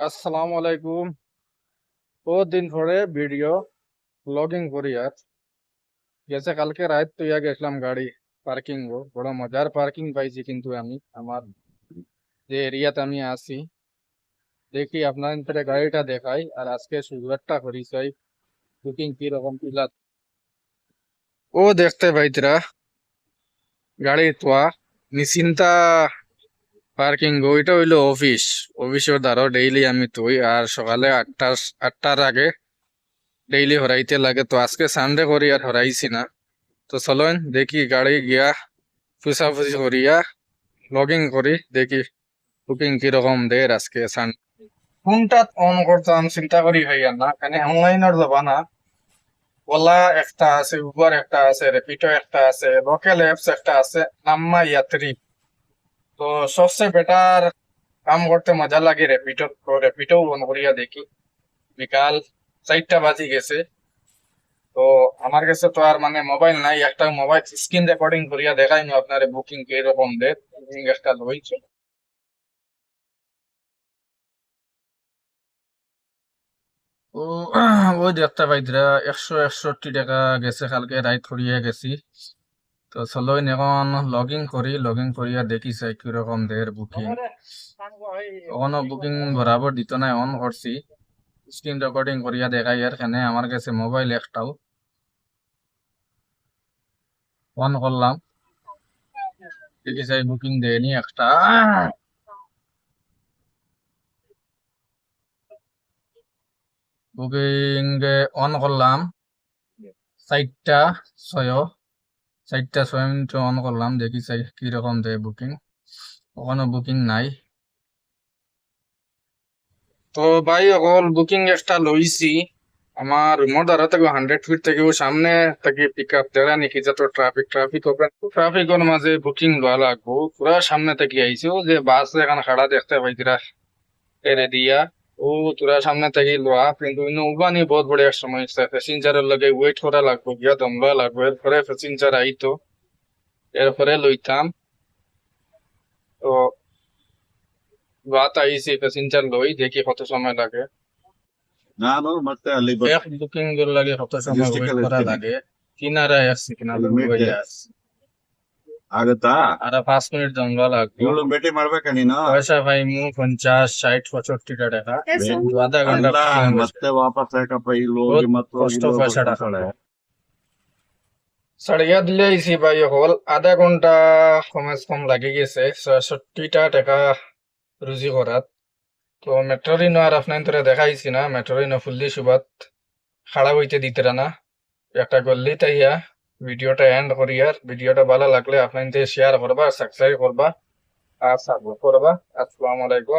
আসসালামু আলাইকুম। বহুত দিন পরে ভিডিও ব্লগিং করি আর গেছে কালকে রাত তুইয়া গেছিলাম গাড়ি পার্কিং বড় মজার পার্কিং পাইছি, কিন্তু আমি আমার যে এরিয়াতে আমি আছি দেখি আপনার ভিতরে গাড়িটা দেখাই আর আজকে শুরুটা করি চাই বুকিং কি রকম পিলা ও দেখতে পাইতরা গাড়ি তোয়া নিশ্চিন্তা পার্কিং ওইটা হইলো অফিসের দ্বারা ডেইলি আমি তুই আর সকালে আটটার আগে ডেইলি হরাইতে লাগে, তো আজকে সানডে করি আর হরাইছি না। তো চলেন দেখি গাড়ি গিয়া ফুসাফুসি করিয়া লগিং করি দেখি বুকিং কিরকম দের আজকে কোনটা অন করতাম চিন্তা করি ভাইয়া না, এখানে অনলাইনের জমানা। ওলা একটা আছে, উবার একটা আছে, রেপিডো একটা আছে, লোকাল অ্যাপস একটা আছে, নাম্মা ইয়াত্রী। তো সবচেয়ে বেটার কাম করতে মজা লাগে রেপিডো, তো রেপিডো অন করিয়া দেখি। বিকাল 4টা বাজি গেছে, তো আমার কাছে তো আর মানে মোবাইল নাই, একটা মোবাইল স্ক্রিন রেকর্ডিং করিয়া দেখাই না আপনার বুকিং কিরকম দের। বুকিং একটা লইছে ও ওই দেখতে পাইতরা 161 টাকা গেছে, কালকে রাইত করিয়া গেছি। তো চলো এখন লগিং করিয়া দেখি চাই কিরকম দের বুকিং। ওখানে বুকিং বরাবর দিত নাই, অন করছি স্ক্রিন রেকর্ডিং করিয়া দেখাই আর এখানে আমার কাছে মোবাইল একটাও অন করলাম, দেখি চাই বুকিং দেয়নি একটা। বুকিং অন করলাম 4টা 6 4টা 6 মিনিট অন করলাম, দেখি চাই কিরকম দেয় বুকিং। ওখানে বুকিং নাই। তো ভাই অকল বুকিং একটা লইছি, আমার রুমের দ্বারা থেকে 100 ফিট থেকে সামনে থেকে পিক আপ দেওয়া নাকি, যত ট্রাফিকের মাঝে বুকিং লওয়া লাগবো। পুরা সামনে থেকে আইছি, ও যে বাস এখানে খাড়া দেখতে পাইছিরা এরে দিয়া, ও তোরা সামনে থেকে লওয়া, কিন্তু উবানি বহুত বড় এক সমস্যা। প্যাসেঞ্জারের লগে ওয়েট করা লাগবো, গিয়া দম লওয়া লাগবো, এরপরে প্যাসেঞ্জার আইতো, এরপরে লইতাম। তো বাত আইছি প্যাসেঞ্জার লই, দেখি কত সময় লাগে। ನಾನು ಮತ್ತೆ ಅಲ್ಲಿ এক বুকিং লাগে কত সময় ওয়েট করা লাগে। কিনারায় আসছি, কিনারে আসছি ಆಗತ್ತಾ আর 5 মিনিট দম লওয়া লাগবো। ಇವಳು ಭೇಟಿ ಮಾಡ್ಬೇಕಾ ನೀನು পয়সা ভাই মু 50 60 65 টাকা, কিন্তু আধা ঘন্টা ಅಲ್ಲ booking হয়েছে। ಮತ್ತೆ ವಾಪಸ್ ಯಾಕಪ್ಪ ಇಲ್ಲಿ বহুত ಹೋಗಿ ಮತ್ತೆ কষ্ট পয়সাটা সারিয়া দিলে আইছি ভাই, হল আধা ঘন্টা কমে কম লাগে গেছে 66 টাকা রুজি করাত। তো মেট্রোরিনো আর আপনার তোরা দেখাইছি না, মেট্রোরিনো ফুললি সুবাত খাড়া হইতে দিতে না। একটা গল্লি তাইয়া ভিডিওটা এন্ড করি, আর ভিডিওটা ভালো লাগলে আপনার শেয়ার করবা, সাবস্ক্রাইব করবা আর সাপোর্ট করবা। আসসালামু আলাইকুম।